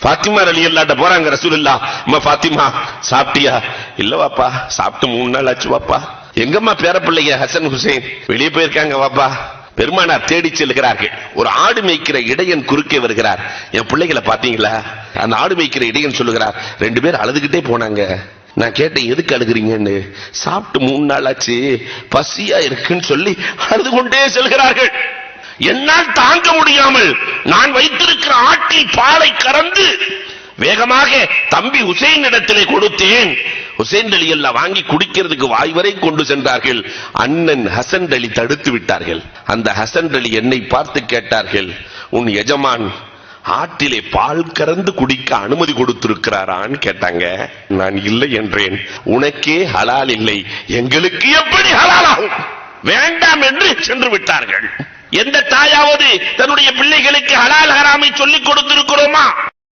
பாத்திமா ரலியல்லாஹு அன்ஹா போறாங்க ரசூலுல்லாஹ். அம்மா பாத்திமா சாப்பிட்டியா? இல்ல வாப்பா, சாப்பிட்டு 3 நாள் ஆச்சு வாப்பா. எங்கம்மா பேர பிள்ளைங்க ஹசன் ஹுசைன்? வெளியே போயிருக்காங்க வாப்பா. பெருமானார் தேடி செல்கிறார்கள். ஒரு ஆடு மேய்க்கிற இடையன் குறுக்கே வருகிறார். என் பிள்ளைகளை பாத்தீங்களா? அந்த ஆடு மேய்க்கிற இடையன் சொல்லுகிறார், 2 பேர் அழுதுகிட்டே போனாங்க. நான் கேட்டேன், எதுக்கு அழுகிறீங்கன்னு. சாப்பிட்டு 3 நாள் ஆச்சு, பசியா இருக்குன்னு சொல்லி அழுது கொண்டே செல்கிறார்கள். என்னால் தாங்க முடியாமல் நான் வைத்திருக்கிற ஆட்டில் பாலை கறந்து வேகமாக தம்பி ஹுசைன் இடத்திலே கொடுத்தேன். ஹுசைன் அலி எல்லாம் வாங்கி குடிக்கிறதுக்கு வாய் வரை கொண்டு சென்றார்கள். அண்ணன் ஹசன் அலி தடுத்து விட்டார்கள். அந்த ஹசன் அலி என்னை பார்த்து கேட்டார்கள், உன் எஜமான் ஆட்டிலே பால் கறந்து குடிக்க அனுமதி கொடுத்திருக்கிறாரான்னு கேட்டாங்க. நான் இல்லை என்றேன். உனக்கே ஹலால் இல்லை, எங்களுக்கு எப்படி ஹலால் ஆகும்? வேண்டாம் என்று சென்று விட்டார்கள். எந்த தாயாவது தன்னுடைய பிள்ளைகளுக்கு ஹலால் ஹராமை சொல்லிக் கொடுத்திருக்கிறோமா?